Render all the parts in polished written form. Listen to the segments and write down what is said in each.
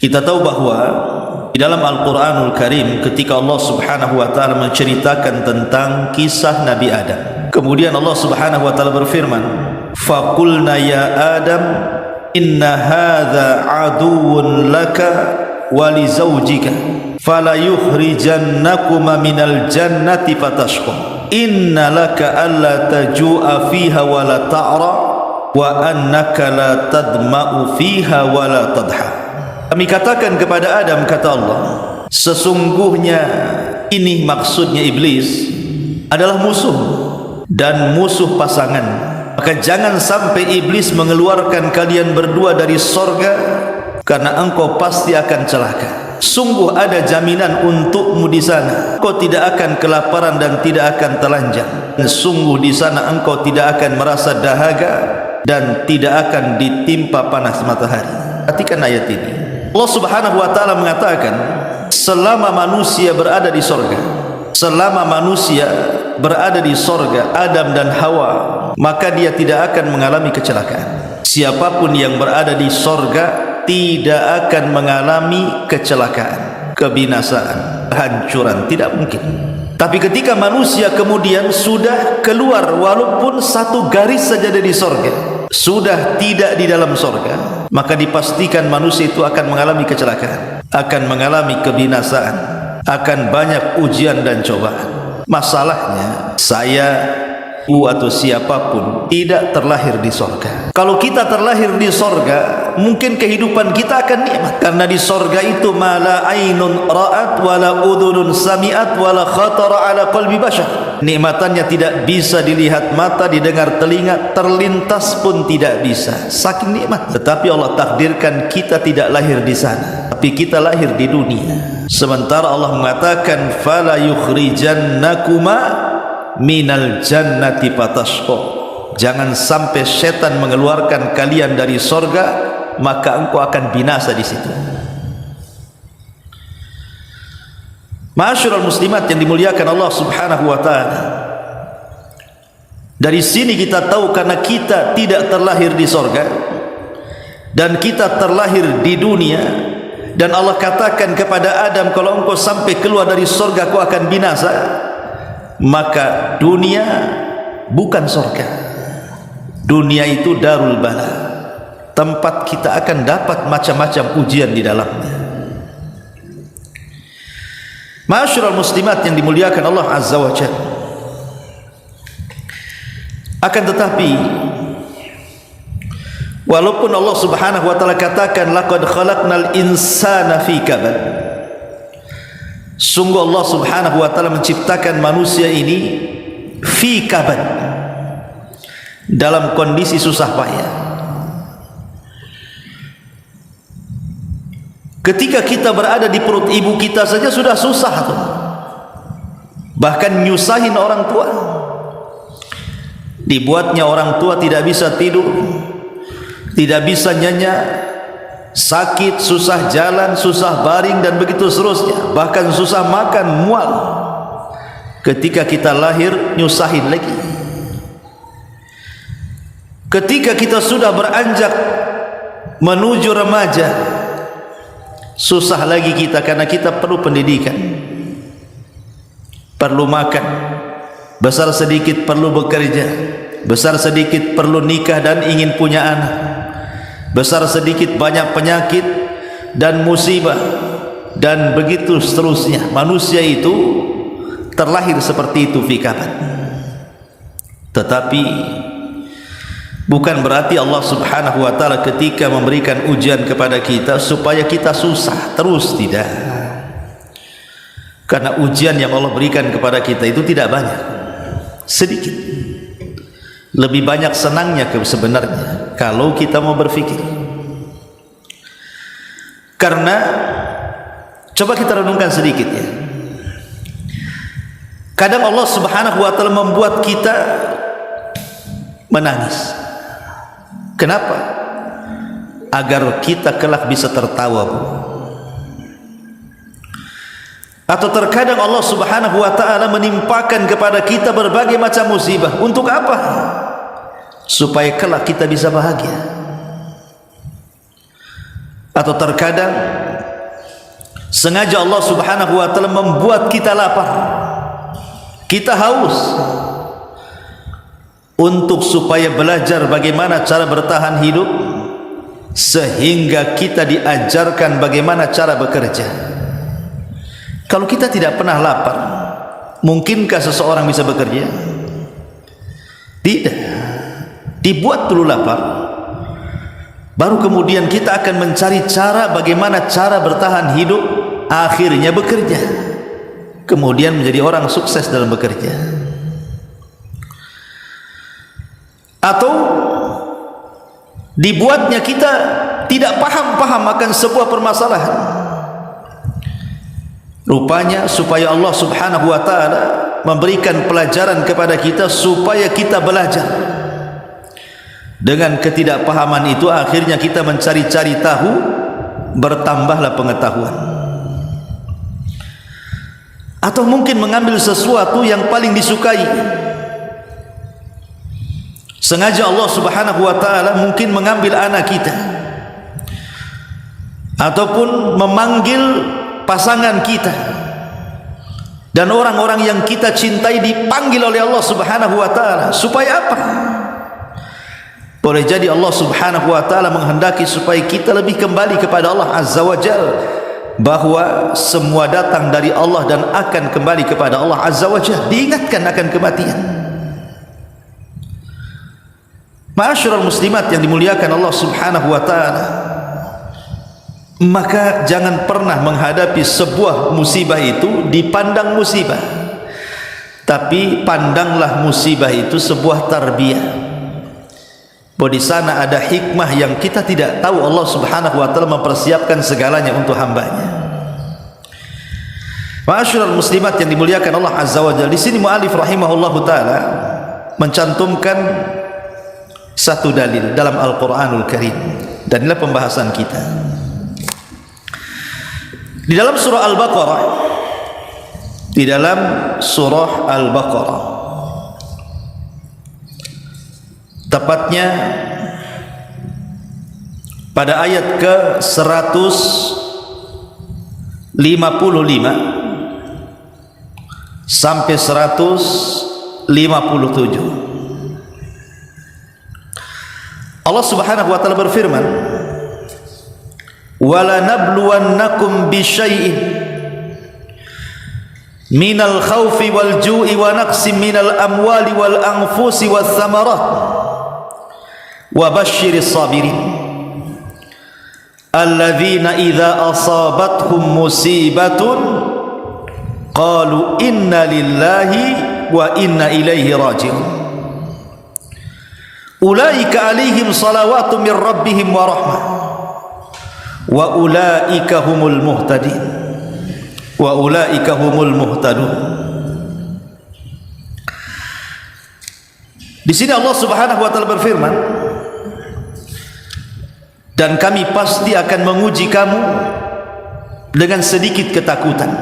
Kita tahu bahwa di dalam Al-Quranul Karim ketika Allah Subhanahu wa ta'ala menceritakan tentang kisah Nabi Adam, kemudian Allah Subhanahu wa ta'ala berfirman, "Faqulna ya Adam inna hadza aduwwun laka wa li zawjika fala yukhrijannakuma minal jannati fatashqa inna laka alla taju'a fiha wa la ta'ra wa annaka la tadma'u fiha wa la tadha." Kami katakan kepada Adam, kata Allah, sesungguhnya ini maksudnya iblis adalah musuh dan musuh pasangan, maka jangan sampai iblis mengeluarkan kalian berdua dari sorga, karena engkau pasti akan celaka. Sungguh ada jaminan untukmu di sana, engkau tidak akan kelaparan dan tidak akan telanjang. Sungguh di sana engkau tidak akan merasa dahaga dan tidak akan ditimpa panas matahari. Perhatikan ayat ini. Allah Subhanahu wa ta'ala mengatakan, selama manusia berada di sorga, selama manusia berada di sorga, Adam dan Hawa, maka dia tidak akan mengalami kecelakaan. Siapapun yang berada di sorga tidak akan mengalami kecelakaan, kebinasaan, kehancuran, tidak mungkin. Tapi ketika manusia kemudian sudah keluar, walaupun satu garis saja dari sorga, sudah tidak di dalam sorga, maka dipastikan manusia itu akan mengalami kecelakaan, akan mengalami kebinasaan, akan banyak ujian dan cobaan. Masalahnya, saya, ibu atau siapapun tidak terlahir di sorga. Kalau kita terlahir di sorga, mungkin kehidupan kita akan nikmat, karena di sorga itu ma la ainun ra'at wa la udhunun sami'at wa la khatara ala qalbi bashar. Nikmatannya tidak bisa dilihat mata, didengar telinga, terlintas pun tidak bisa, saking nikmat. Tetapi Allah takdirkan kita tidak lahir di sana, tapi kita lahir di dunia. Sementara Allah mengatakan fala yukhrijannakuma minal jannati fatashqa, jangan sampai setan mengeluarkan kalian dari sorga, maka engkau akan binasa di situ. Ma'asyiral muslimat yang dimuliakan Allah Subhanahu wa ta'ala, dari sini kita tahu karena kita tidak terlahir di sorga dan kita terlahir di dunia, dan Allah katakan kepada Adam, kalau engkau sampai keluar dari sorga kau akan binasa, maka dunia bukan sorga. Dunia itu darul bala, tempat kita akan dapat macam-macam ujian di dalamnya. Ma'asyiral muslimat yang dimuliakan Allah Azza wa Jalla, akan tetapi walaupun Allah Subhanahu wa ta'ala katakan laqad khalaqnal insana fi kabad, sungguh Allah Subhanahu wa ta'ala menciptakan manusia ini fi kabad, dalam kondisi susah payah. Ketika kita berada di perut ibu kita saja sudah susah tuh, bahkan nyusahin orang tua. Dibuatnya orang tua tidak bisa tidur, tidak bisa nyenyak, sakit, susah jalan, susah baring, dan begitu seterusnya, bahkan susah makan, mual. Ketika kita lahir nyusahin lagi. Ketika kita sudah beranjak menuju remaja, susah lagi kita, karena kita perlu pendidikan, perlu makan, besar sedikit perlu bekerja, besar sedikit perlu nikah dan ingin punya anak, besar sedikit banyak penyakit dan musibah, dan begitu seterusnya. Manusia itu terlahir seperti itu fi kabad. Tetapi bukan berarti Allah Subhanahu wa ta'ala ketika memberikan ujian kepada kita supaya kita susah terus, tidak. Karena ujian yang Allah berikan kepada kita itu tidak banyak, sedikit. Lebih banyak senangnya sebenarnya kalau kita mau berpikir. Karena coba kita renungkan sedikit ya, kadang Allah Subhanahu wa ta'ala membuat kita menangis. Kenapa? Agar kita kelak bisa tertawa. Atau terkadang Allah Subhanahu wa ta'ala menimpakan kepada kita berbagai macam musibah. Untuk apa? Supaya kelak kita bisa bahagia. Atau terkadang Sengaja Allah Subhanahu wa taala membuat kita lapar, kita haus, untuk supaya belajar bagaimana cara bertahan hidup, sehingga kita diajarkan bagaimana cara bekerja. Kalau kita tidak pernah lapar, mungkinkah seseorang bisa bekerja? Tidak. Dibuat dulu lapar, baru kemudian kita akan mencari cara bagaimana cara bertahan hidup, akhirnya bekerja, kemudian menjadi orang sukses dalam bekerja. Atau dibuatnya kita tidak paham akan sebuah permasalahan, rupanya supaya Allah Subhanahu wa taala memberikan pelajaran kepada kita supaya kita belajar. Dengan ketidakpahaman itu akhirnya kita mencari-cari tahu, bertambahlah pengetahuan. Atau mungkin mengambil sesuatu yang paling disukai. Sengaja Allah Subhanahu wa taala mungkin mengambil anak kita, ataupun memanggil pasangan kita, dan orang-orang yang kita cintai dipanggil oleh Allah Subhanahu wa taala. Supaya apa? Boleh jadi Allah Subhanahu wa taala menghendaki supaya kita lebih kembali kepada Allah Azza wa Jalla, bahwa semua datang dari Allah dan akan kembali kepada Allah Azza wa Jalla. Diingatkan akan kematian. Ma'asyiral muslimat yang dimuliakan Allah Subhanahu wa taala, maka jangan pernah menghadapi sebuah musibah itu dipandang musibah, tapi pandanglah musibah itu sebuah tarbiyah. Bahwa di sana ada hikmah yang kita tidak tahu. Allah Subhanahu wa taala mempersiapkan segalanya untuk hambanya. Ma'asyiral muslimat yang dimuliakan Allah Azza wa Jalla, di sini muallif rahimahullahu taala mencantumkan satu dalil dalam Al-Qur'anul Karim, dan inilah pembahasan kita. Di dalam surah Al-Baqarah, di dalam surah Al-Baqarah, tepatnya pada ayat ke-155 sampai 157, Allah Subhanahu wa taala berfirman, "Wala nabluwannakum bisyai'in minal khaufi wal ju'i wa naqsim minal amwali wal anfusi wath thamarat wa basyiris sabirin alladzina idza asabathum musibatun qalu inna lillahi wa inna ilaihi raji'un ulaika alaihim salawatu min rabbihim wa rahmah wa ulaika humul muhtadin wa ulaika humul muhtadun." Di sini Allah Subhanahu wa taala berfirman, "Dan kami pasti akan menguji kamu dengan sedikit ketakutan,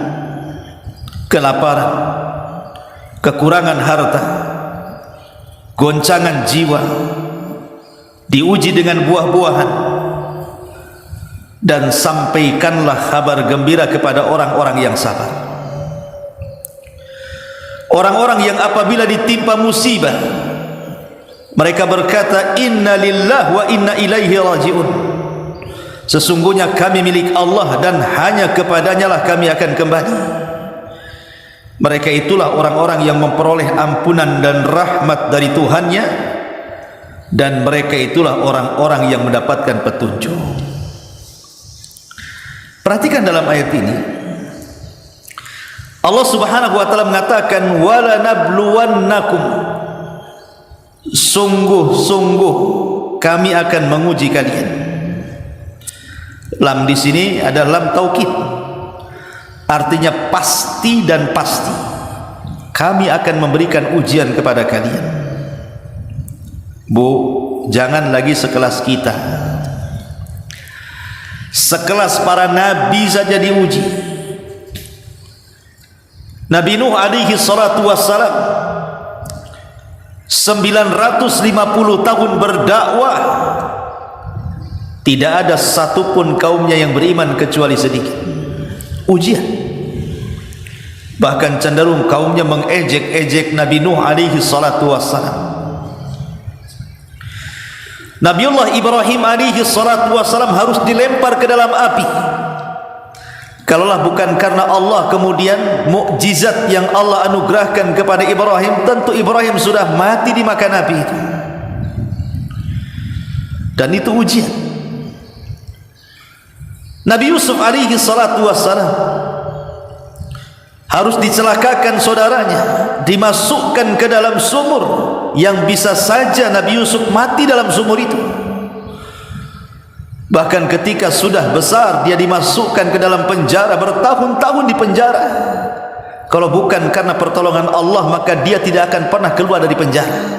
kelaparan, kekurangan harta, goncangan jiwa, diuji dengan buah-buahan, dan sampaikanlah kabar gembira kepada orang-orang yang sabar." Orang-orang yang apabila ditimpa musibah, mereka berkata, "Inna lillahi wa inna ilaihi raji'un." Sesungguhnya kami milik Allah dan hanya kepadanya lah kami akan kembali. Mereka itulah orang-orang yang memperoleh ampunan dan rahmat dari Tuhannya, dan mereka itulah orang-orang yang mendapatkan petunjuk. Perhatikan dalam ayat ini, Allah Subhanahu wa taala mengatakan, "Wala nabluwannakum." Sungguh-sungguh kami akan menguji kalian. Lam di sini adalah lam taukid, artinya pasti dan pasti kami akan memberikan ujian kepada kalian. Bu, jangan lagi sekelas kita, sekelas para nabi saja diuji. Nabi Nuh alaihi salatu wassalam 950 tahun berdakwah, tidak ada satupun kaumnya yang beriman kecuali sedikit. ujian. Bahkan cenderung kaumnya mengejek-ejek Nabi Nuh alaihi salatu wassalam. Nabiullah Ibrahim alaihi salatu wassalam harus dilempar ke dalam api. Kalaulah bukan karena Allah kemudian mukjizat yang Allah anugerahkan kepada Ibrahim, tentu Ibrahim sudah mati dimakan api itu. Dan itu ujian. Nabi Yusuf alaihi salatu wassalam harus dicelakakan saudaranya, dimasukkan ke dalam sumur yang bisa saja Nabi Yusuf mati dalam sumur itu. Bahkan ketika sudah besar dia dimasukkan ke dalam penjara, bertahun-tahun di penjara. Kalau bukan karena pertolongan Allah, maka dia tidak akan pernah keluar dari penjara.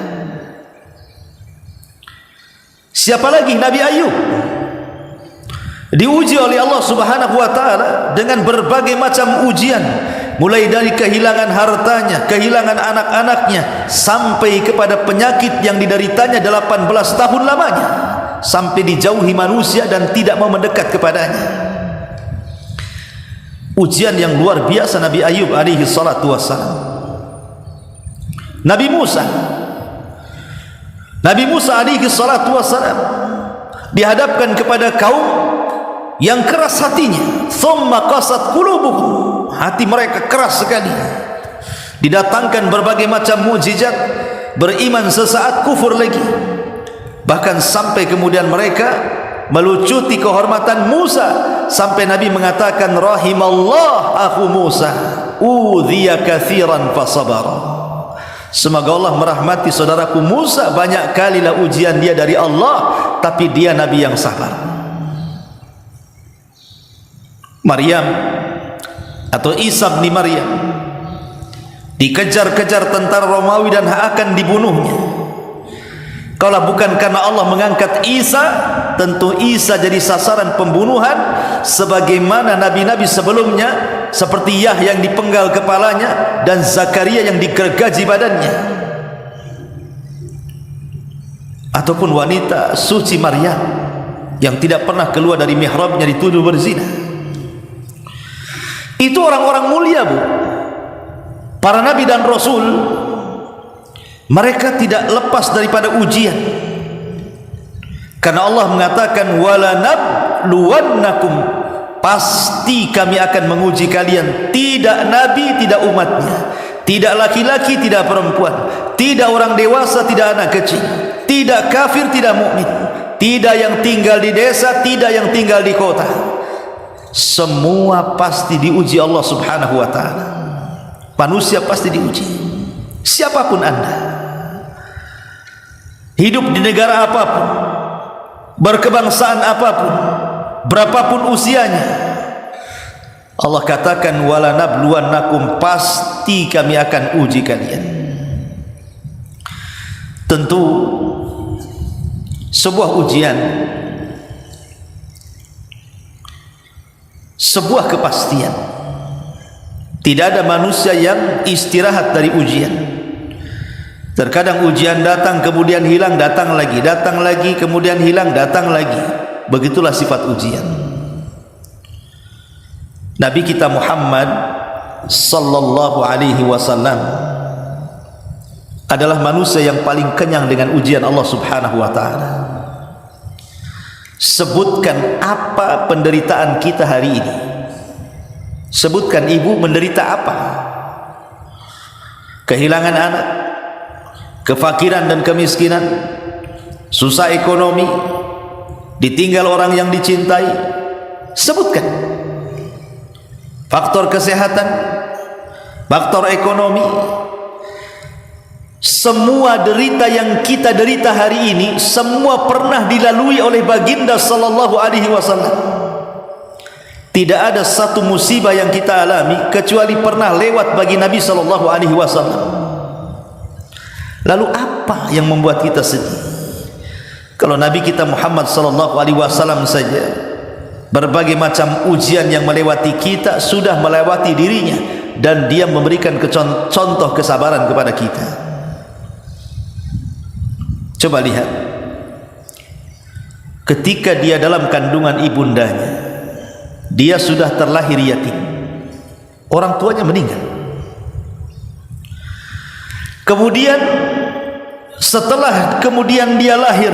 Siapa lagi? Nabi Ayub diuji oleh Allah Subhanahu wa taala dengan berbagai macam ujian, mulai dari kehilangan hartanya, kehilangan anak-anaknya, sampai kepada penyakit yang dideritanya 18 tahun lamanya, sampai dijauhi manusia dan tidak mau mendekat kepadanya. Ujian yang luar biasa Nabi Ayub alaihi salatu wassalam. Nabi Musa alaihi salatu wassalam dihadapkan kepada kaum yang keras hatinya. Thumma qasat qulubuhum, hati mereka keras sekali. Didatangkan berbagai macam mukjizat, beriman sesaat, kufur lagi. Bahkan sampai kemudian mereka melucuti kehormatan Musa, sampai Nabi mengatakan rahimallah akhu Musa udhiya katsiran fasabara. Semoga Allah merahmati saudaraku Musa, banyak kalilah ujian dia dari Allah, tapi dia nabi yang sabar. Maryam atau Isa bin Maryam dikejar-kejar tentara Romawi dan akan dibunuhnya. Kalau bukan karena Allah mengangkat Isa, tentu Isa jadi sasaran pembunuhan sebagaimana nabi-nabi sebelumnya, seperti Yahya yang dipenggal kepalanya dan Zakaria yang digergaji badannya, ataupun wanita suci Maryam yang tidak pernah keluar dari mihrabnya dituduh berzina. Itu orang-orang mulia, Bu. Para nabi dan rasul, mereka tidak lepas daripada ujian. Karena Allah mengatakan wala nabluwannakum, pasti kami akan menguji kalian. Tidak nabi, tidak umatnya, tidak laki-laki, tidak perempuan, tidak orang dewasa, tidak anak kecil, tidak kafir, tidak mukmin, tidak yang tinggal di desa, tidak yang tinggal di kota. Semua pasti diuji Allah Subhanahu wa ta'ala. Manusia pasti diuji, siapapun Anda, hidup di negara apapun, berkebangsaan apapun, berapapun usianya. Allah katakan wala nabluwannakum, pasti kami akan uji kalian. Tentu sebuah ujian, sebuah kepastian. Tidak ada manusia yang istirahat dari ujian. Terkadang ujian datang kemudian hilang, datang lagi, kemudian hilang, datang lagi. Begitulah sifat ujian. Nabi kita Muhammad sallallahu alaihi wasallam adalah manusia yang paling kenyang dengan ujian Allah Subhanahu wa taala. Sebutkan apa penderitaan kita hari ini. Sebutkan ibu menderita apa? Kehilangan anak, kefakiran dan kemiskinan, susah ekonomi, ditinggal orang yang dicintai. Sebutkan. Faktor kesehatan, faktor ekonomi, semua derita yang kita derita hari ini, semua pernah dilalui oleh baginda sallallahu alaihi wasallam. Tidak ada satu musibah yang kita alami kecuali pernah lewat bagi Nabi sallallahu alaihi wasallam. Lalu apa yang membuat kita sedih? Kalau Nabi kita Muhammad sallallahu alaihi wasallam saja, berbagai macam ujian yang melewati kita sudah melewati dirinya, dan dia memberikan contoh kesabaran kepada kita. Coba lihat, ketika dia dalam kandungan ibundanya, dia sudah terlahir yatim. orang tuanya meninggal. Kemudian setelah kemudian dia lahir,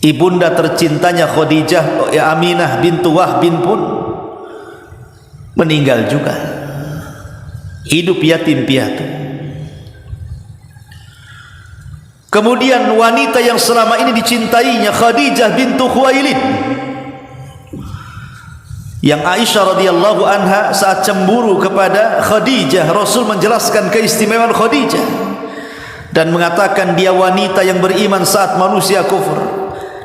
ibunda tercintanya Khadijah, Aminah bintu Wahb pun meninggal juga, hidup yatim piatu. Kemudian wanita yang selama ini dicintainya, Khadijah bintu Khuwailid, yang Aisyah radhiyallahu anha saat cemburu kepada Khadijah, Rasul menjelaskan keistimewaan Khadijah dan mengatakan dia wanita yang beriman saat manusia kufur,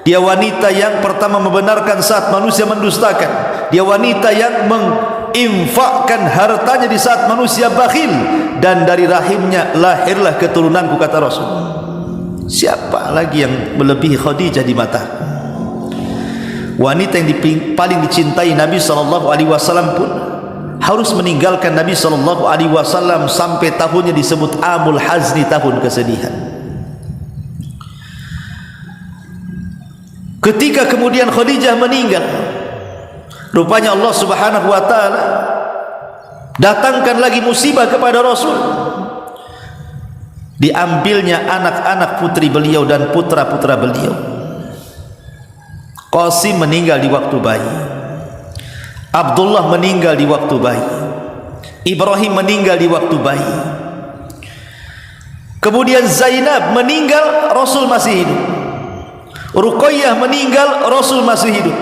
dia wanita yang pertama membenarkan saat manusia mendustakan, dia wanita yang menginfakkan hartanya di saat manusia bakhil, dan dari rahimnya lahirlah keturunanku, kata Rasul. Siapa lagi yang melebihi Khadijah di mata? Wanita yang paling dicintai Nabi SAW pun harus meninggalkan Nabi SAW sampai tahunnya disebut Amul Hazni, tahun kesedihan. Ketika kemudian Khadijah meninggal, rupanya Allah Subhanahu wa taala datangkan lagi musibah kepada Rasul. Diambilnya anak-anak putri beliau dan putra-putra beliau. Qasim meninggal di waktu bayi, Abdullah meninggal di waktu bayi, Ibrahim meninggal di waktu bayi. Kemudian Zainab meninggal, Rasul masih hidup. Ruqayyah meninggal, Rasul masih hidup.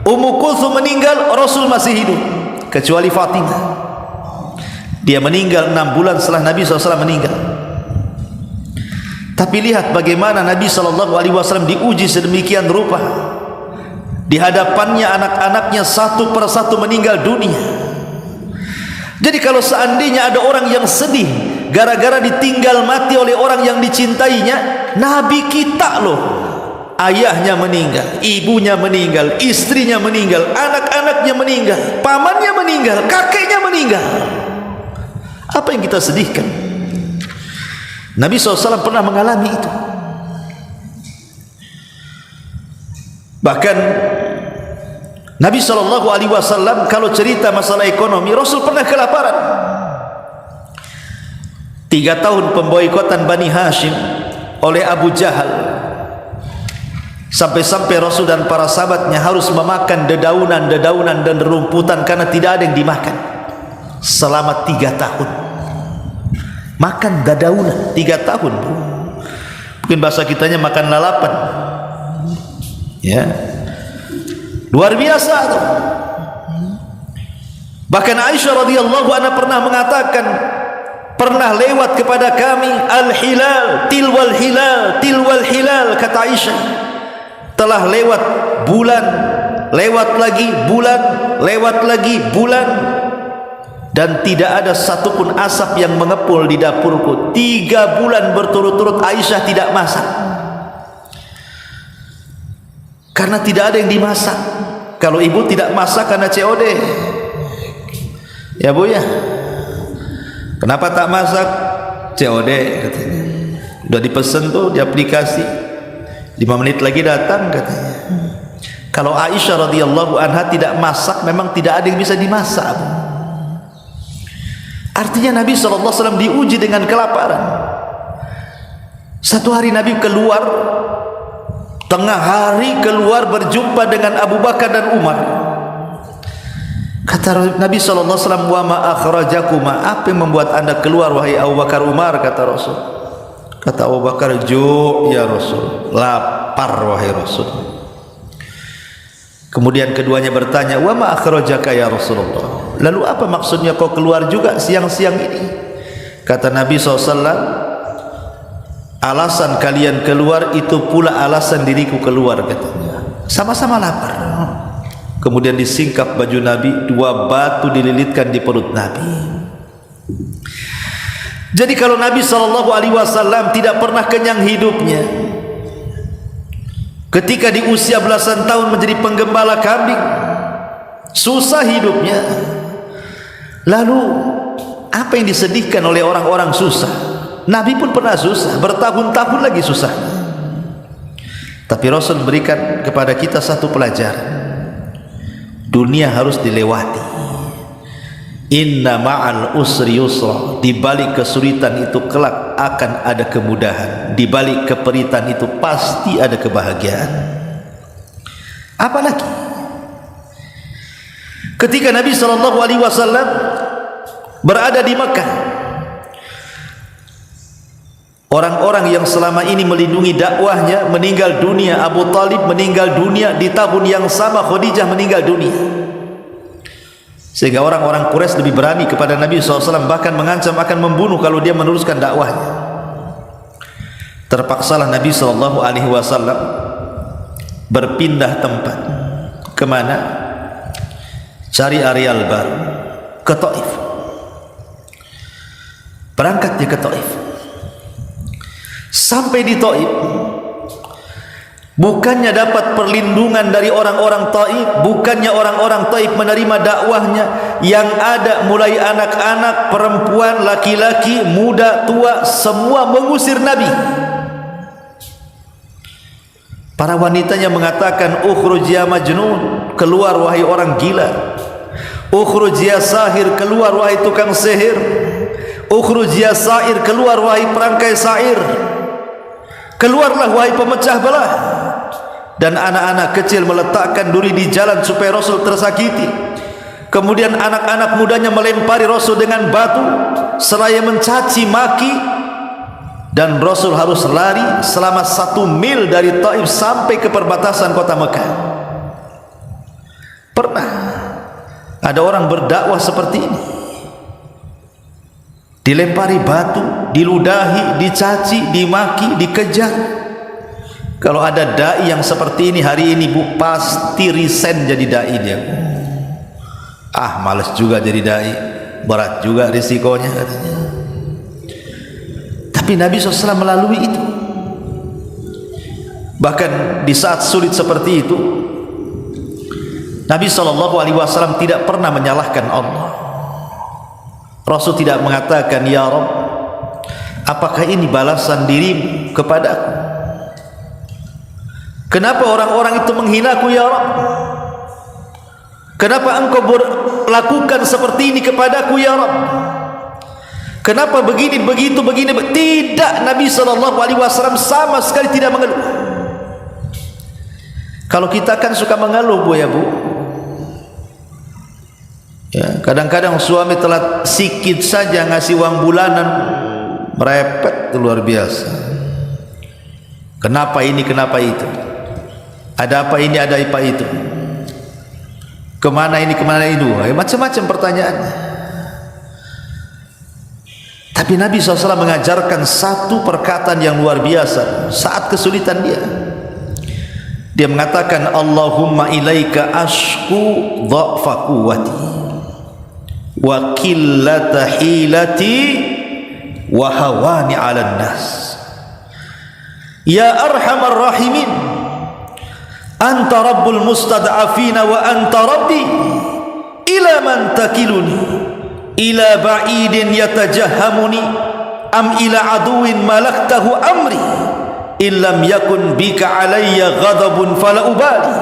Ummu Kulthum meninggal, Rasul masih hidup, kecuali Fatimah. Dia meninggal 6 bulan setelah Nabi SAW meninggal. Tapi lihat bagaimana Nabi SAW diuji sedemikian rupa. Di hadapannya anak-anaknya satu persatu meninggal dunia. Jadi kalau seandainya ada orang yang sedih gara-gara ditinggal mati oleh orang yang dicintainya, Nabi kita loh, ayahnya meninggal, ibunya meninggal, istrinya meninggal, anak-anaknya meninggal, pamannya meninggal, kakeknya meninggal. Apa yang kita sedihkan? Nabi SAW pernah mengalami itu. Bahkan Nabi SAW kalau cerita masalah ekonomi, Rasul pernah kelaparan. 3 tahun pemboikotan Bani Hashim oleh Abu Jahal, sampai-sampai Rasul dan para sahabatnya harus memakan dedaunan-dedaunan dan rumputan karena tidak ada yang dimakan selama 3 tahun. Makan dedaunan 3 tahun, mungkin bahasa kitanya makan lalapan. Ya, luar biasa tuh. Bahkan Aisyah radhiyallahu anha pernah mengatakan, pernah lewat kepada kami al-hilal tilwal hilal tilwal hilal, kata Aisyah, telah lewat bulan, lewat lagi bulan, lewat lagi bulan, dan tidak ada satupun asap yang mengepul di dapurku. 3 bulan berturut-turut Aisyah tidak masak karena tidak ada yang dimasak. Kalau ibu tidak masak karena COD, ya bu ya, kenapa tak masak? COD katanya, udah dipesan tuh di aplikasi, 5 menit lagi datang katanya. Kalau Aisyah radhiyallahu anha tidak masak, memang tidak ada yang bisa dimasak. Artinya Nabi SAW diuji dengan kelaparan. Satu hari Nabi keluar, tengah hari keluar berjumpa dengan Abu Bakar dan Umar. Kata Nabi SAW, wa ma akhrajakuma, apa yang membuat anda keluar wahai Abu Bakar, Umar? Kata Rasul. Kata Abu Bakar, ju' ya Rasul, lapar wahai Rasul. Kemudian keduanya bertanya, wa ma akhrajaka ya Rasulullah, lalu apa maksudnya kau keluar juga siang-siang ini? Kata Nabi SAW, alasan kalian keluar itu pula alasan diriku keluar, katanya. Sama-sama lapar. Kemudian disingkap baju Nabi, 2 batu dililitkan di perut Nabi. Jadi kalau Nabi SAW tidak pernah kenyang hidupnya, ketika di usia belasan tahun menjadi penggembala kambing, susah hidupnya. Lalu apa yang disedihkan oleh orang-orang susah? Nabi pun pernah susah, bertahun-tahun lagi susah. Tapi Rasul berikan kepada kita satu pelajaran, dunia harus dilewati. Inna ma'al usri yusra, di balik kesulitan itu kelak akan ada kemudahan, di balik keperitan itu pasti ada kebahagiaan. Apalagi ketika Nabi SAW berada di Mekah, orang-orang yang selama ini melindungi dakwahnya meninggal dunia. Abu Talib meninggal dunia di tahun yang sama Khadijah meninggal dunia, sehingga orang-orang Quraisy lebih berani kepada Nabi SAW, bahkan mengancam akan membunuh kalau dia meneruskan dakwahnya. Terpaksalah Nabi SAW berpindah tempat. Kemana? Cari areal baru, ke Taif. Berangkat dia ke Taif. Sampai di Taif, bukannya dapat perlindungan dari orang-orang Taif, bukannya orang-orang Taif menerima dakwahnya, yang ada mulai anak-anak, perempuan, laki-laki, muda, tua, semua mengusir Nabi. Para wanitanya mengatakan, ukhruj ya majnun, keluar wahai orang gila. Ukhruj ya sahir, keluar wahai tukang sihir. Ukhruj ya sair, keluar wahai perangkai sair. Keluarlah wahai pemecah belah. Dan anak-anak kecil meletakkan duri di jalan supaya Rasul tersakiti. Kemudian anak-anak mudanya melempari Rasul dengan batu seraya mencaci maki, dan Rasul harus lari selama 1 mil dari Taif sampai ke perbatasan kota Mekah. Pernah ada orang berdakwah seperti ini, dilempari batu, diludahi, dicaci, dimaki, dikejar. Kalau ada dai yang seperti ini hari ini, Bu, pasti resign jadi dai dia. Males juga jadi dai, berat juga risikonya katanya. Tapi Nabi SAW melalui itu. Bahkan di saat sulit seperti itu, Nabi SAW tidak pernah menyalahkan Allah. Rasul tidak mengatakan, ya Rabb, apakah ini balasan dirimu kepadaku? Kenapa orang-orang itu menghinaku ya Rabb? Kenapa engkau lakukan seperti ini kepadaku ya Rabb? Kenapa begini, begitu, begini? Tidak, Nabi SAW sama sekali tidak mengeluh. Kalau kita kan suka mengeluh, Bu, ya Bu. Ya, kadang-kadang suami telat sikit saja ngasih uang bulanan, merepet luar biasa. Kenapa ini, kenapa itu? Ada apa ini, ada apa itu? Kemana ini, kemana itu? Macam-macam pertanyaannya. Tapi Nabi SAW mengajarkan satu perkataan yang luar biasa saat kesulitan dia. Dia mengatakan, Allahumma ilaika ashku dha'fa quwwati wa qillata hilati wa hawani 'alan nas. Ya arhamar rahimin, anta rabbul mustad'afina wa anta rabbi, ila man takiluni, ila ba'idin yatajahhamuni am ila aduwin malaktahu amri, illam yakun bika alayya ghadabun fala ubali,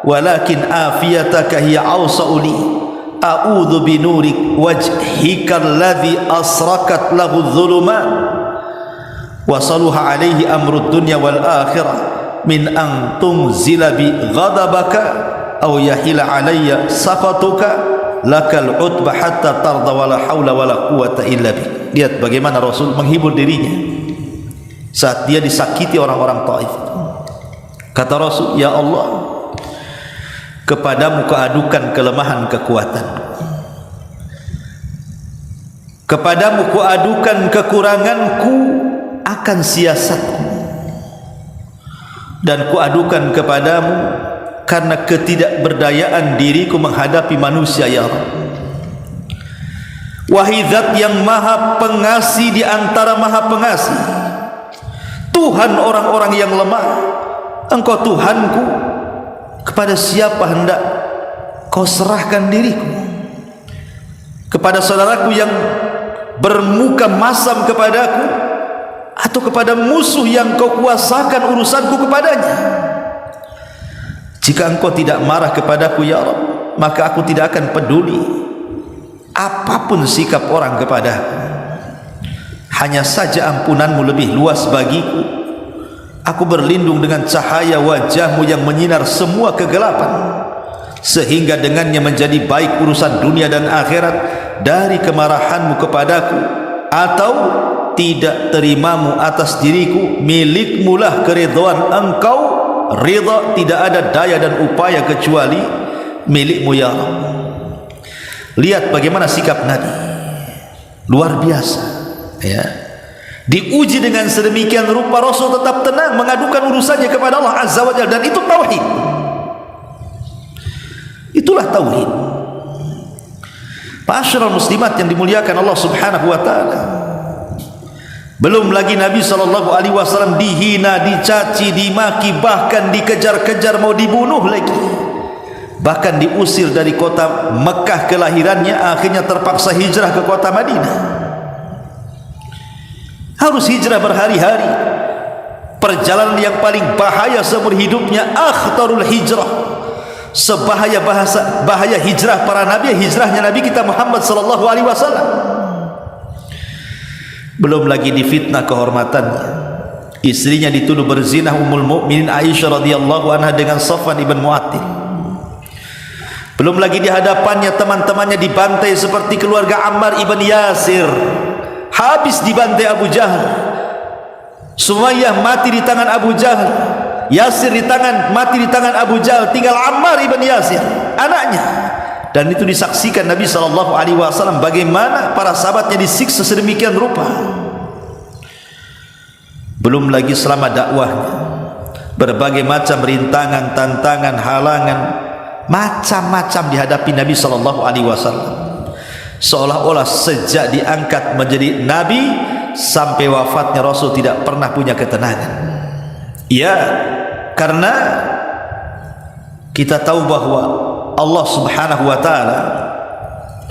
walakin afiyataka hiya awsa'u li, a'udhu binurik wajhika alladhi asrakat lahu dhuluman wa saluha alaihi amrud dunya wal akhirah min an tunzila bi ghadabaka aw yahila alayya safatuka lakal utba hatta tarda wala hawla wala quwata illa bi. Lihat bagaimana Rasul menghibur dirinya saat dia disakiti orang-orang Taif. Kata Rasul, ya Allah, kepadamu kuadukan kelemahan kekuatan, kepadamu kuadukan kekuranganku akan siasatku, dan kuadukan kepadamu karena ketidakberdayaan diriku menghadapi manusia ya Allah. Wahai Zat yang maha pengasih di antara maha pengasih, Tuhan orang-orang yang lemah, Engkau Tuhanku, kepada siapa hendak Kau serahkan diriku? Kepada saudaraku yang bermuka masam kepadaku, atau kepada musuh yang Kau kuasakan urusanku kepadanya? Jika Engkau tidak marah kepadaku ya Rabb, maka aku tidak akan peduli apapun sikap orang kepadaku, hanya saja ampunanmu lebih luas bagiku. Aku berlindung dengan cahaya wajahmu yang menyinar semua kegelapan, sehingga dengannya menjadi baik urusan dunia dan akhirat dari kemarahanmu kepadaku, atau tidak terimamu atas diriku. Milikmulah keridhaan engkau, ridha tidak ada daya dan upaya kecuali milikmu ya Allah. Lihat bagaimana sikap Nabi, luar biasa ya. Diuji dengan sedemikian rupa, Rasul tetap tenang mengadukan urusannya kepada Allah Azza wa Jalla, dan itu tauhid. Itulah tauhid. Ma'asyiral muslimat yang dimuliakan Allah Subhanahu wa taala. Belum lagi Nabi SAW dihina, dicaci, dimaki, bahkan dikejar-kejar, mau dibunuh lagi, bahkan diusir dari kota Mekah kelahirannya. Akhirnya terpaksa hijrah ke kota Madinah. Harus hijrah berhari-hari, perjalanan yang paling bahaya seumur hidupnya, akhtarul hijrah. Sebahaya bahaya hijrah para nabi, hijrahnya Nabi kita Muhammad sallallahu alaihi wasallam. Belum lagi difitnah kehormatannya, istrinya dituduh berzina, Ummul Mukminin Aisyah radhiyallahu anha dengan Safwan ibn Mu'attil. Belum lagi di hadapannya teman-temannya dibantai seperti keluarga Ammar ibn Yasir, habis dibantai Abu Jahal. Sumayyah mati di tangan Abu Jahal, Yasir mati di tangan Abu Jahal, tinggal Ammar ibn Yasir anaknya. Dan itu disaksikan Nabi SAW bagaimana para sahabatnya disiksa sedemikian rupa. Belum lagi selama dakwahnya, berbagai macam rintangan, tantangan, halangan, macam-macam dihadapi Nabi SAW. Seolah-olah sejak diangkat menjadi Nabi sampai wafatnya Rasul tidak pernah punya ketenangan. Ya, karena kita tahu bahwa Allah Subhanahu wa taala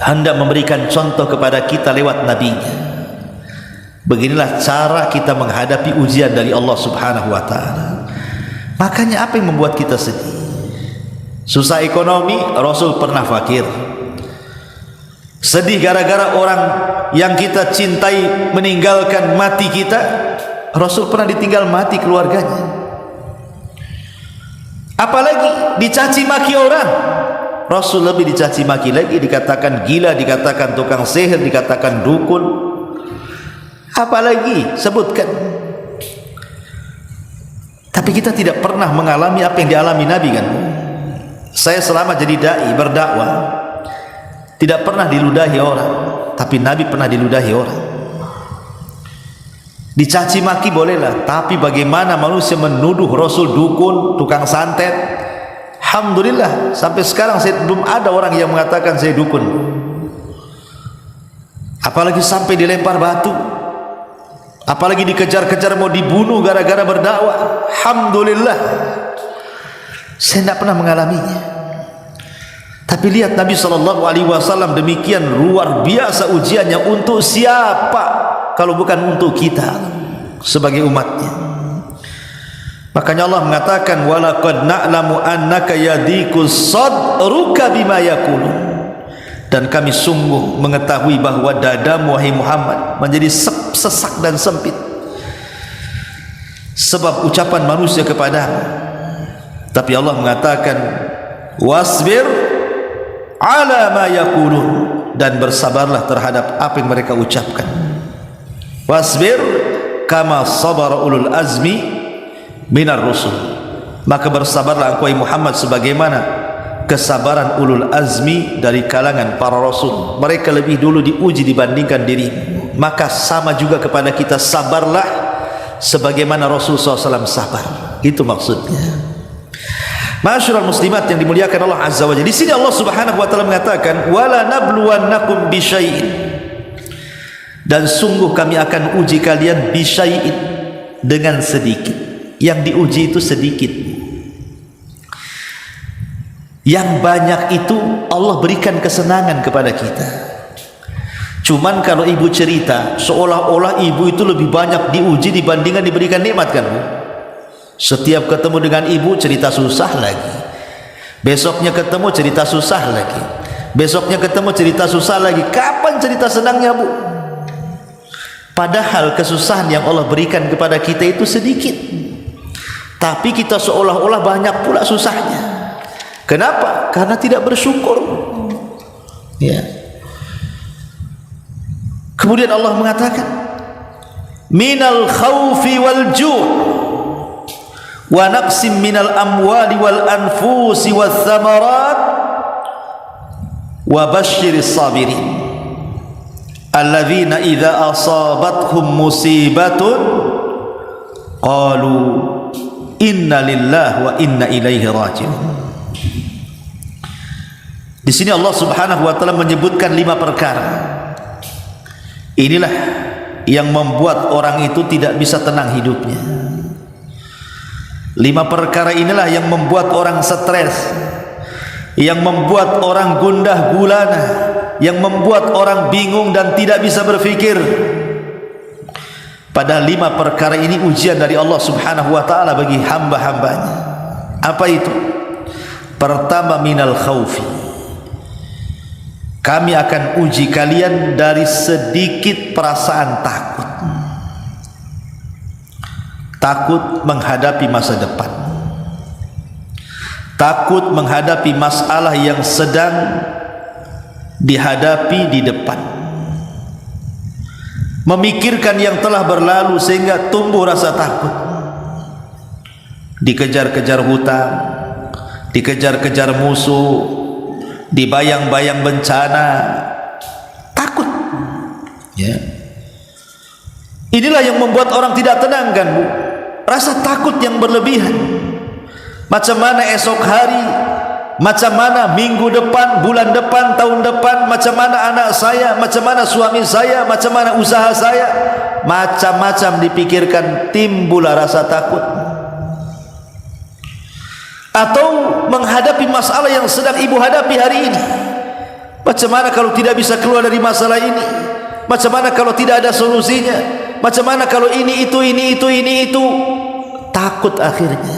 hendak memberikan contoh kepada kita lewat nabinya. Beginilah cara kita menghadapi ujian dari Allah Subhanahu wa taala. Makanya apa yang membuat kita sedih? Susah ekonomi, Rasul pernah fakir. Sedih gara-gara orang yang kita cintai meninggalkan, mati kita, Rasul pernah ditinggal mati keluarganya. Apalagi dicaci maki orang, Rasul lebih dicaci maki lagi, dikatakan gila, dikatakan tukang sihir, dikatakan dukun. Apalagi sebutkan. Tapi kita tidak pernah mengalami apa yang dialami Nabi kan. Saya selama jadi dai berdakwah tidak pernah diludahi orang, tapi Nabi pernah diludahi orang. Dicaci maki bolehlah, tapi bagaimana manusia menuduh Rasul dukun, tukang santet? Alhamdulillah sampai sekarang belum ada orang yang mengatakan saya dukun. Apalagi sampai dilempar batu, apalagi dikejar-kejar mau dibunuh gara-gara berdakwah. Alhamdulillah saya tidak pernah mengalaminya. Tapi lihat Nabi SAW demikian luar biasa ujiannya. Untuk siapa kalau bukan untuk kita sebagai umatnya? Makanya Allah mengatakan walaqad na'lamu annaka yadiku sadruka bima yaqulun, dan kami sungguh mengetahui bahwa dadamu wahai Muhammad menjadi sesak dan sempit sebab ucapan manusia kepadamu. Tapi Allah mengatakan wasbir ala ma yaqulun, dan bersabarlah terhadap apa yang mereka ucapkan. Wasbir kama sabara ulul azmi minar rusul, maka bersabarlah engkau Muhammad sebagaimana kesabaran ulul azmi dari kalangan para rasul. Mereka lebih dulu diuji dibandingkan dirimu, maka sama juga kepada kita, sabarlah sebagaimana Rasul SAW sabar. Itu maksudnya. Ma'asyiral muslimat yang dimuliakan Allah Azza wa Jalla. Di sini Allah Subhanahu wa taala mengatakan wala nabluwannakum bisyai'in, dan sungguh kami akan uji kalian bisyai'in, dengan sedikit. Yang diuji itu sedikit. Yang banyak itu Allah berikan kesenangan kepada kita. Cuman kalau ibu cerita seolah-olah ibu itu lebih banyak diuji dibandingkan diberikan nikmat kan Bu? Setiap ketemu dengan ibu cerita susah lagi, besoknya ketemu cerita susah lagi, Besoknya ketemu cerita susah lagi. Kapan cerita senangnya, Bu? Padahal kesusahan yang Allah berikan kepada kita itu sedikit, tapi kita seolah-olah banyak pula susahnya. Kenapa? Karena tidak bersyukur. Ya. Kemudian Allah mengatakan, minal khawfi wal ju' wa naqsim minal amwali wal anfusi wal thamarat wa basyiris sabirin alladzina idza asabathum musibatun qalu inna lillahi wa inna ilaihi raji'un. Di sini Allah Subhanahu wa taala menyebutkan 5 perkara. Inilah yang membuat orang itu tidak bisa tenang hidupnya. 5 perkara inilah yang membuat orang stres, yang membuat orang gundah gulana, yang membuat orang bingung dan tidak bisa berfikir. Padahal 5 perkara ini ujian dari Allah Subhanahu wa taala bagi hamba-hambanya. Apa itu? Pertama, minal khaufi. Kami akan uji kalian dari sedikit perasaan takut. Takut menghadapi masa depan, takut menghadapi masalah yang sedang dihadapi di depan, memikirkan yang telah berlalu sehingga tumbuh rasa takut. Dikejar-kejar hutang, dikejar-kejar musuh, dibayang-bayang bencana, takut. Ya. Inilah yang membuat orang tidak tenang, kan, Bu? Rasa takut yang berlebihan. Macam mana esok hari, macam mana minggu depan, bulan depan, tahun depan, macam mana anak saya, macam mana suami saya, macam mana usaha saya, macam-macam dipikirkan, timbullah rasa takut. Atau menghadapi masalah yang sedang ibu hadapi hari ini. Macam mana kalau tidak bisa keluar dari masalah ini? Macam mana kalau tidak ada solusinya? Macam mana kalau ini itu. Takut akhirnya.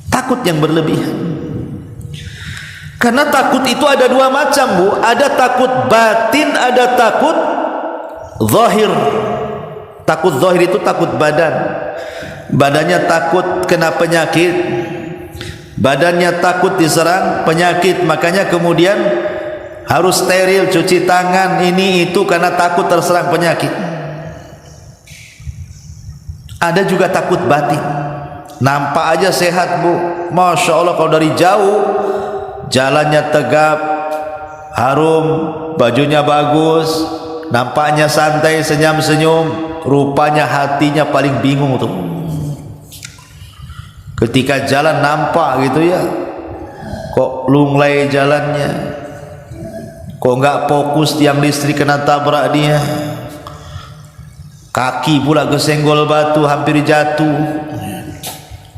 Takut yang berlebihan. Karena takut itu ada 2 macam, Bu. Ada takut batin, ada takut zahir. Takut zahir itu takut badan. Badannya takut kena penyakit, badannya takut diserang penyakit, makanya kemudian harus steril, cuci tangan, ini itu karena takut terserang penyakit. Ada juga takut batin. Nampak aja sehat, Bu, Masya Allah, kalau dari jauh jalannya tegap, harum, bajunya bagus, nampaknya santai, senyum-senyum, rupanya hatinya paling bingung tuh. Ketika jalan nampak gitu ya, kok lunglai jalannya, kok enggak fokus, tiang listrik kena tabrak dia, kaki pula kesenggol batu hampir jatuh.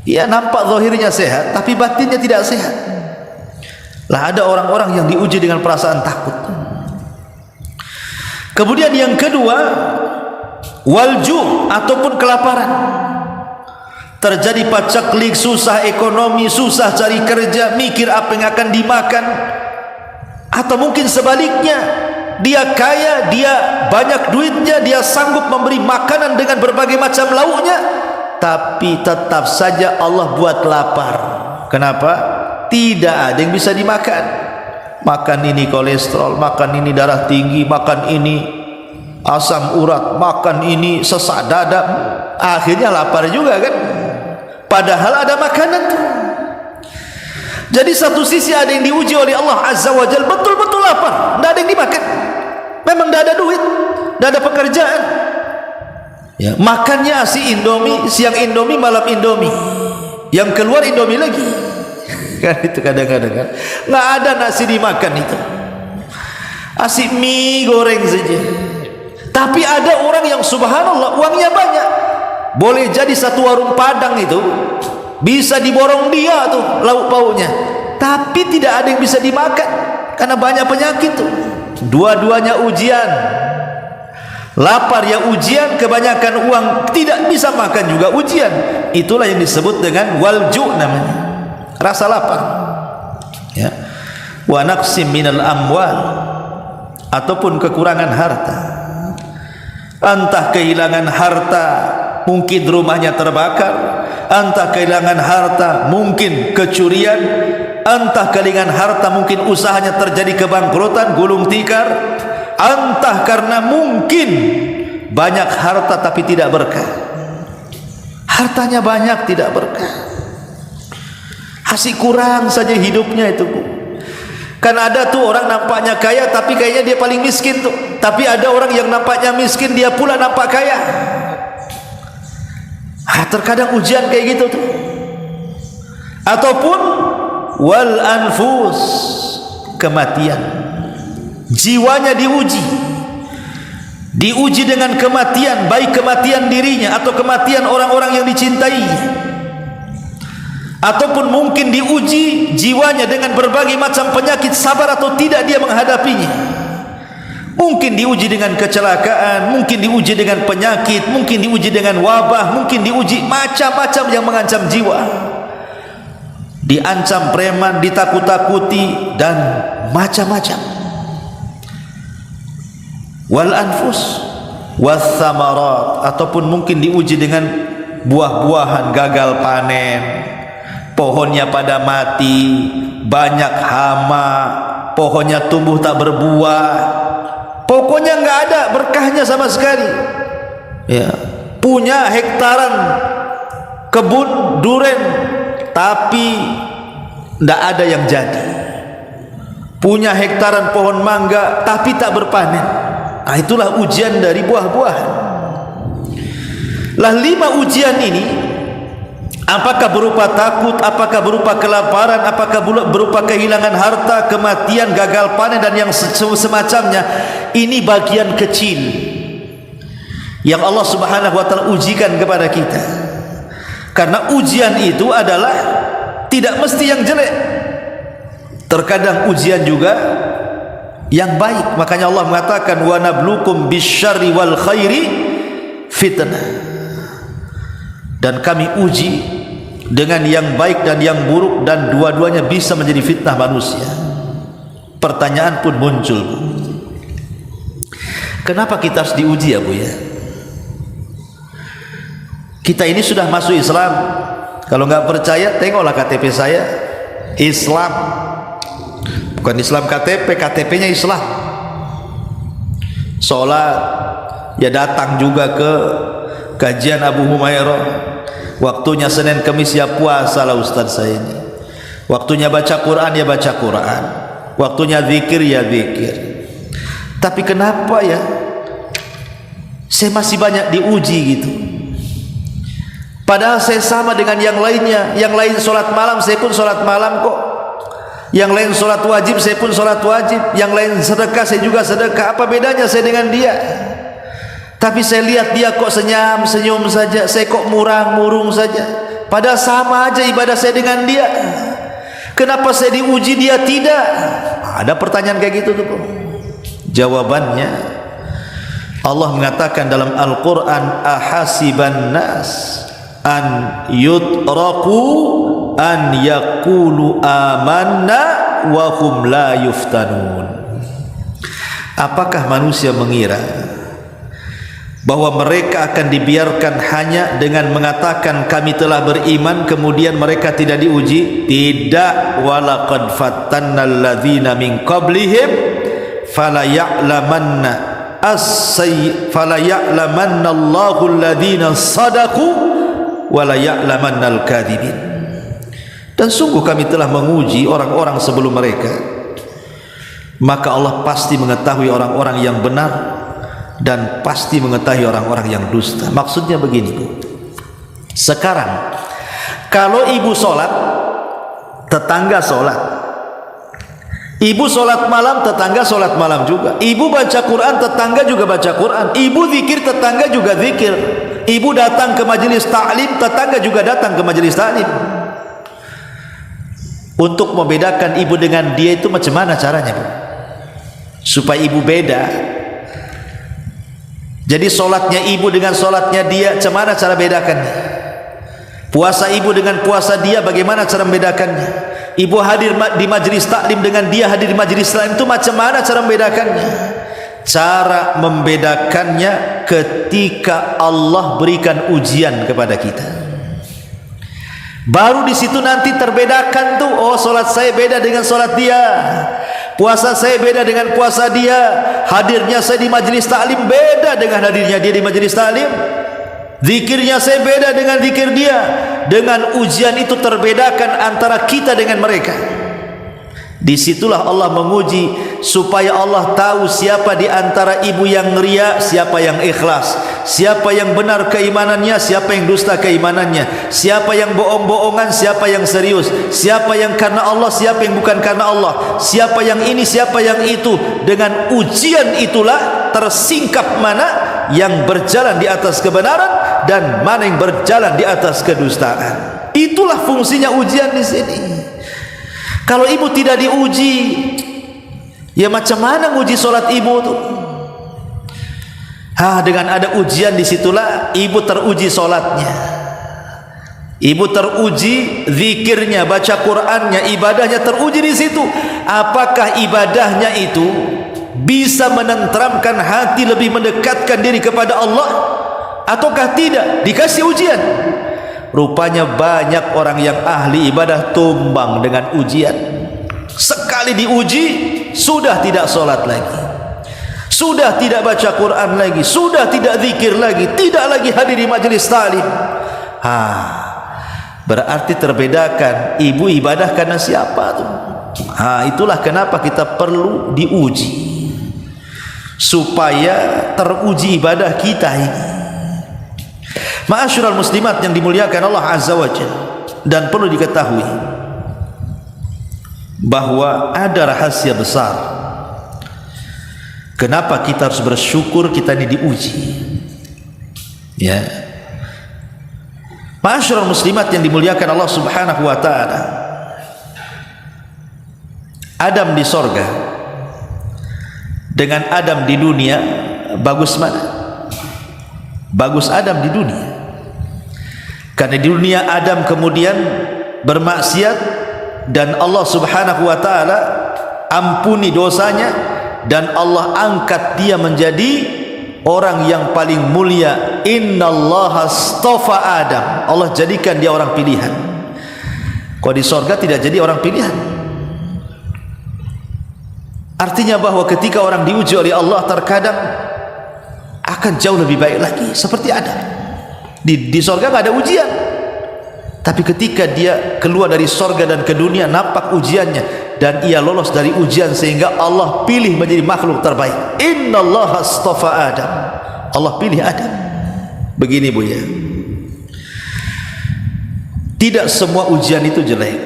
Ya, nampak zahirnya sehat tapi batinnya tidak sehat. Lah, ada orang-orang yang diuji dengan perasaan takut. Kemudian yang kedua, walju ataupun kelaparan. Terjadi pacaklik, susah ekonomi, susah cari kerja, mikir apa yang akan dimakan. Atau mungkin sebaliknya, dia kaya, dia banyak duitnya, dia sanggup memberi makanan dengan berbagai macam lauknya, tapi tetap saja Allah buat lapar. Kenapa? Tidak ada yang bisa dimakan. Makan ini kolesterol, makan ini darah tinggi, makan ini asam urat, makan ini sesak dada. Akhirnya lapar juga, kan? Padahal ada makanan tuh. Jadi satu sisi ada yang diuji oleh Allah Azza wa Jalla, betul-betul lapar, tidak ada yang dimakan. Memang tidak ada duit, tidak ada pekerjaan. Ya, makannya si Indomie, siang Indomie, malam Indomie, yang keluar Indomie lagi. Kan itu kadang-kadang kan, nggak ada nasi dimakan itu, asik mie goreng saja. Tapi ada orang yang subhanallah uangnya banyak, boleh jadi satu warung Padang itu bisa diborong dia tuh lauk pauknya, tapi tidak ada yang bisa dimakan karena banyak penyakit tuh. Dua-duanya ujian. Lapar ya ujian, kebanyakan uang tidak bisa makan juga ujian. Itulah yang disebut dengan walju namanya, rasa lapar. Ya. wa naqsim minal amwal, ataupun kekurangan harta. Entah kehilangan harta, mungkin rumahnya terbakar, entah kehilangan harta mungkin kecurian, entah kehilangan harta mungkin usahanya terjadi kebangkrutan, gulung tikar, entah karena mungkin banyak harta tapi tidak berkah. Hartanya banyak tidak berkah, masih kurang saja hidupnya itu, Bu. Kan ada tuh orang nampaknya kaya tapi kayaknya dia paling miskin tuh. Tapi ada orang yang nampaknya miskin, dia pula nampak kaya. Terkadang ujian kayak gitu tuh. Ataupun wal anfus, kematian. Jiwanya diuji. Diuji dengan kematian, baik kematian dirinya atau kematian orang-orang yang dicintai. Ataupun mungkin diuji jiwanya dengan berbagai macam penyakit, sabar atau tidak dia menghadapinya. Mungkin diuji dengan kecelakaan, mungkin diuji dengan penyakit, mungkin diuji dengan wabah, mungkin diuji macam-macam yang mengancam jiwa. Diancam preman, ditakut-takuti, dan macam-macam. Wal anfus was samarat, ataupun mungkin diuji dengan buah-buahan, gagal panen, pohonnya pada mati, banyak hama, pohonnya tumbuh tak berbuah, pokoknya nggak ada berkahnya sama sekali. Ya, punya hektaran kebun duren tapi nggak ada yang jadi. Punya hektaran pohon mangga tapi tak berpanen. Nah, itulah ujian dari buah-buahan. Lah 5 ujian ini, apakah berupa takut, apakah berupa kelaparan, apakah berupa kehilangan harta, kematian, gagal panen, dan yang semacamnya, ini bagian kecil yang Allah Subhanahu wa ta'ala ujikan kepada kita. Karena ujian itu adalah tidak mesti yang jelek, terkadang ujian juga yang baik. Makanya Allah mengatakan wa nablukum bisyarri wal khairi fitnah, dan kami uji dengan yang baik dan yang buruk, dan dua-duanya bisa menjadi fitnah manusia. Pertanyaan pun muncul, Bu. Kenapa kita harus diuji ya, Bu ya? Kita ini sudah masuk Islam. Kalau nggak percaya, tengoklah KTP saya, Islam. Bukan Islam KTP, KTP-nya Islam. Sholat, ya datang juga ke kajian Abu Humairah. Waktunya Senin Kamis ya puasa lah Ustaz saya ini. Waktunya baca Quran ya baca Quran. Waktunya zikir ya zikir. Tapi kenapa ya saya masih banyak diuji gitu? Padahal saya sama dengan yang lainnya. Yang lain sholat malam, saya pun sholat malam kok. Yang lain sholat wajib, saya pun sholat wajib. Yang lain sedekah, saya juga sedekah. Apa bedanya saya dengan dia? Tapi saya lihat dia kok senyum saja, saya kok murung saja. Padahal sama aja ibadah saya dengan dia. Kenapa saya diuji dia tidak? Ada pertanyaan kayak gitu tuh. Jawabannya, Allah mengatakan dalam Al-Quran, ahasiban nas an yutraku an yaqulu amanna wa hum la yuftanun. Apakah manusia mengira bahwa mereka akan dibiarkan hanya dengan mengatakan kami telah beriman, kemudian mereka tidak diuji? Tidak. Walaqad fattannal ladzina min qablihim fala ya'lamanna Allahu alladzina sadaqu wala ya'lamannal kadzibin. Dan sungguh kami telah menguji orang-orang sebelum mereka, maka Allah pasti mengetahui orang-orang yang benar dan pasti mengetahui orang-orang yang dusta. Maksudnya begini, Bu. Sekarang kalau ibu sholat, tetangga sholat. Ibu sholat malam, tetangga sholat malam juga. Ibu baca Quran, tetangga juga baca Quran. Ibu zikir, tetangga juga zikir. Ibu datang ke majelis ta'lim, tetangga juga datang ke majelis ta'lim. Untuk membedakan ibu dengan dia itu macam mana caranya, Bu? Supaya ibu beda. Jadi sholatnya ibu dengan sholatnya dia, macam mana cara bedakannya? Puasa ibu dengan puasa dia, bagaimana cara membedakannya? ibu hadir di majelis taklim dengan dia hadir di majelis taklim itu macam mana cara membedakannya? Cara membedakannya ketika Allah berikan ujian kepada kita. Baru di situ nanti terbedakan tuh, oh solat saya beda dengan solat dia, puasa saya beda dengan puasa dia, hadirnya saya di majelis taklim beda dengan hadirnya dia di majelis taklim, zikirnya saya beda dengan zikir dia. Dengan ujian itu terbedakan antara kita dengan mereka. Disitulah Allah menguji supaya Allah tahu siapa di antara ibu yang riya, siapa yang ikhlas, siapa yang benar keimanannya, siapa yang dusta keimanannya, siapa yang bohong-bohongan, siapa yang serius, siapa yang karena Allah, siapa yang bukan karena Allah, siapa yang ini, siapa yang itu. Dengan ujian itulah tersingkap mana yang berjalan di atas kebenaran dan mana yang berjalan di atas kedustaan. Itulah fungsinya ujian di sini. Kalau ibu tidak diuji, ya macam mana nguji solat ibu tuh? Dengan ada ujian disitulah ibu teruji solatnya, ibu teruji zikirnya, baca Qur'annya, ibadahnya teruji di situ. Apakah ibadahnya itu bisa menenteramkan hati, lebih mendekatkan diri kepada Allah, ataukah tidak? Dikasih ujian. Rupanya banyak orang yang ahli ibadah tumbang dengan ujian. Sekali diuji sudah tidak solat lagi, sudah tidak baca Quran lagi, sudah tidak zikir lagi, tidak lagi hadir di majelis taklim. Berarti terbedakan ibu ibadah karena siapa tuh. Itulah kenapa kita perlu diuji, supaya teruji ibadah kita ini. Ma'asyiral muslimat yang dimuliakan Allah Azza wa Jalla, dan perlu diketahui bahwa ada rahasia besar kenapa kita harus bersyukur kita ini diuji. Ya, ma'asyiral muslimat yang dimuliakan Allah Subhanahu wa taala, Adam di sorga dengan Adam di dunia, bagus mana? Bagus Adam di dunia. Karena di dunia Adam kemudian bermaksiat dan Allah Subhanahu wa taala ampuni dosanya, dan Allah angkat dia menjadi orang yang paling mulia. Innallaha astafa Adam, Allah jadikan dia orang pilihan. Kalau di sorga tidak jadi orang pilihan. Artinya bahwa ketika orang diuji oleh Allah terkadang akan jauh lebih baik lagi, seperti Adam. Di sorga nggak ada ujian, tapi ketika dia keluar dari sorga dan ke dunia nampak ujiannya, dan ia lolos dari ujian sehingga Allah pilih menjadi makhluk terbaik. Innallaha astafa Adam, Allah pilih Adam. Begini bu ya, tidak semua ujian itu jelek,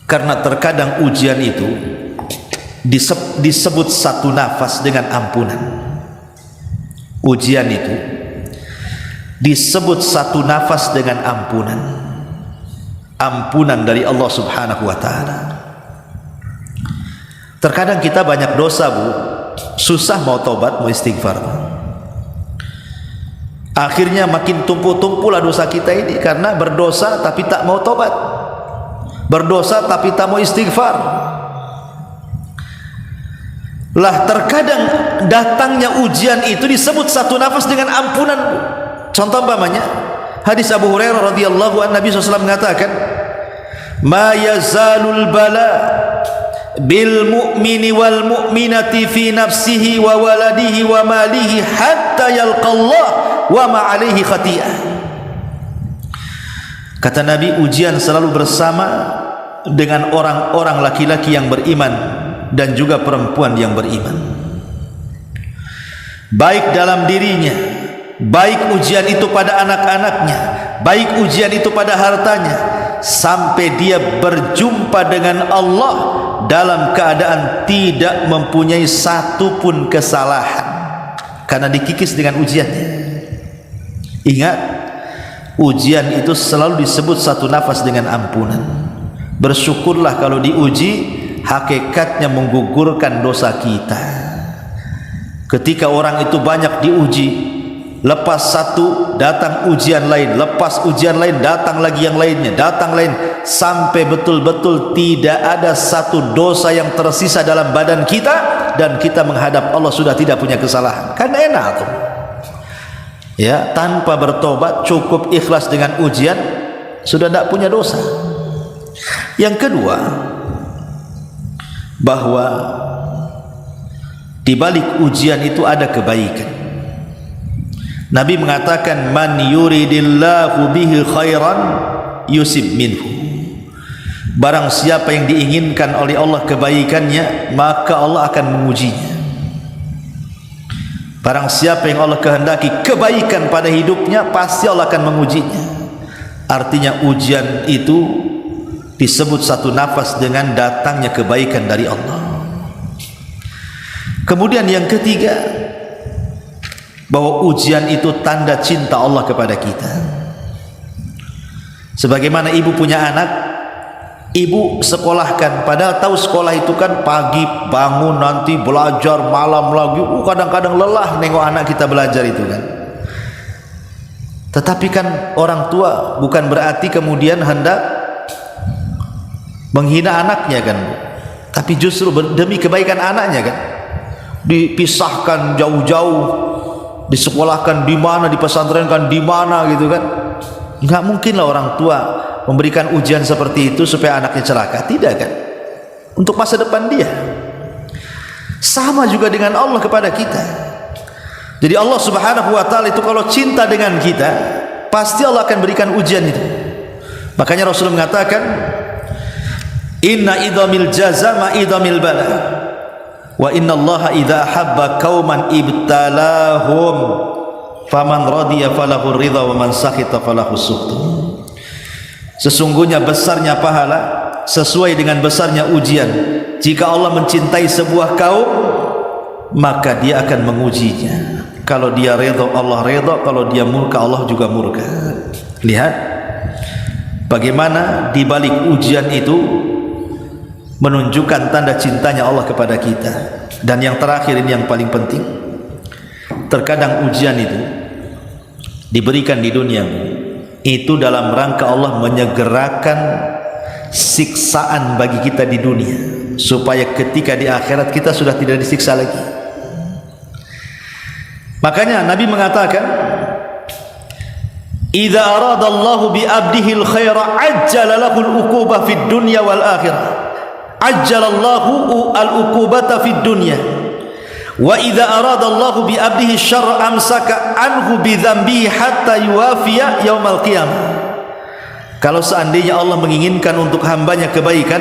karena terkadang ujian itu disebut satu nafas dengan ampunan. Ujian itu disebut satu nafas dengan ampunan, ampunan dari Allah Subhanahu wa taala. Terkadang kita banyak dosa bu, susah mau tobat, mau istighfar. Akhirnya makin tumpul-tumpullah dosa kita ini, karena berdosa tapi tak mau tobat, berdosa tapi tak mau istighfar. Lah terkadang datangnya ujian itu disebut satu nafas dengan ampunan bu. Contoh umpamanya hadis Abu Hurairah radhiyallahu anhu, Nabi SAW mengatakan, ma yazalul bala bil mu'mini wal mu'minati fi nafsihi wa waladihi wa malihi hatta yalqallah wa ma alaihi khati'ah. Kata Nabi, ujian selalu bersama dengan orang-orang laki-laki yang beriman dan juga perempuan yang beriman, baik dalam dirinya, baik ujian itu pada anak-anaknya, baik ujian itu pada hartanya, sampai dia berjumpa dengan Allah dalam keadaan tidak mempunyai satu pun kesalahan, karena dikikis dengan ujiannya. Ingat, ujian itu selalu disebut satu nafas dengan ampunan. Bersyukurlah kalau diuji, hakikatnya menggugurkan dosa kita. Ketika orang itu banyak diuji, lepas satu datang ujian lain, lepas ujian lain datang lagi yang lainnya, datang lain, sampai betul-betul tidak ada satu dosa yang tersisa dalam badan kita dan kita menghadap Allah sudah tidak punya kesalahan. Kan enak tuh ya, tanpa bertobat, cukup ikhlas dengan ujian, sudah tidak punya dosa. Yang kedua, bahwa di balik ujian itu ada kebaikan. Nabi mengatakan, man yuridillahu bihi khairan yusib minhu. Barang siapa yang diinginkan oleh Allah kebaikannya, maka Allah akan mengujinya. Barang siapa yang Allah kehendaki kebaikan pada hidupnya, pasti Allah akan mengujinya. Artinya ujian itu disebut satu nafas dengan datangnya kebaikan dari Allah. Kemudian yang ketiga, bahwa ujian itu tanda cinta Allah kepada kita. Sebagaimana ibu punya anak, ibu sekolahkan, padahal tahu sekolah itu kan pagi bangun, nanti belajar, malam lagi, kadang-kadang lelah nengok anak kita belajar itu kan. Tetapi kan orang tua bukan berarti kemudian hendak menghina anaknya kan, tapi justru demi kebaikan anaknya kan, dipisahkan jauh-jauh, disekolahkan di mana, dipesantrenkan di mana gitu kan. Enggak mungkinlah orang tua memberikan ujian seperti itu supaya anaknya celaka, tidak kan, untuk masa depan dia. Sama juga dengan Allah kepada kita. Jadi Allah Subhanahu wa taala itu kalau cinta dengan kita, pasti Allah akan berikan ujian itu. Makanya Rasul mengatakan, inna idhamil jaza ma idhamil bala, wa inna allaha idha habba qauman ibtalahum faman radiya falahu ridha wa man sakhita falahu sukhtu. Sesungguhnya besarnya pahala sesuai dengan besarnya ujian. Jika Allah mencintai sebuah kaum, maka dia akan mengujinya. Kalau dia redha, Allah redha. Kalau dia murka, Allah juga murka. Lihat bagaimana di balik ujian itu menunjukkan tanda cintanya Allah kepada kita. Dan yang terakhir ini yang paling penting, terkadang ujian itu diberikan di dunia itu dalam rangka Allah menyegerakan siksaan bagi kita di dunia, supaya ketika di akhirat kita sudah tidak disiksa lagi. Makanya Nabi mengatakan, idza aradallahu bi abdihi al-khaira ajjala lahu al-uqubah fid dunya wal akhirah. Ajjalallahu al-uqubata fid dunya wa idza aradallahu bi abdihi syarra amsaka anhu bi dzambihi hatta yuwafiya yaumal qiyamah. Kalau seandainya Allah menginginkan untuk hambanya kebaikan,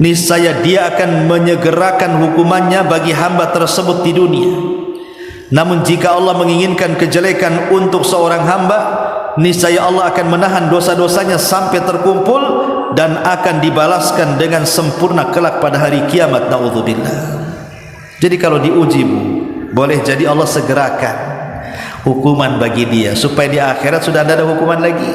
niscaya dia akan menyegerakan hukumannya bagi hamba tersebut di dunia. Namun jika Allah menginginkan kejelekan untuk seorang hamba, niscaya Allah akan menahan dosa-dosanya sampai terkumpul dan akan dibalaskan dengan sempurna kelak pada hari kiamat. Na'udzubillah. Jadi kalau diuji, boleh jadi Allah segerakan hukuman bagi dia supaya di akhirat sudah tidak ada hukuman lagi.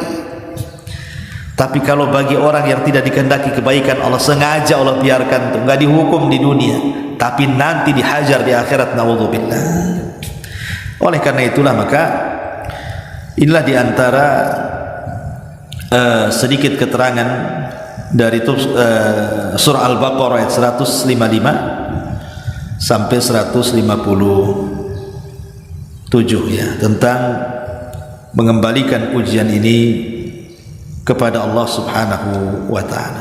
Tapi kalau bagi orang yang tidak dikehendaki kebaikan, Allah sengaja Allah biarkan tuh, nggak dihukum di dunia, tapi nanti dihajar di akhirat. Na'udzubillah. Oleh karena itulah maka inilah diantara sedikit keterangan dari surah Al-Baqarah ayat 155 sampai 157 ya, tentang mengembalikan ujian ini kepada Allah Subhanahu wa ta'ala.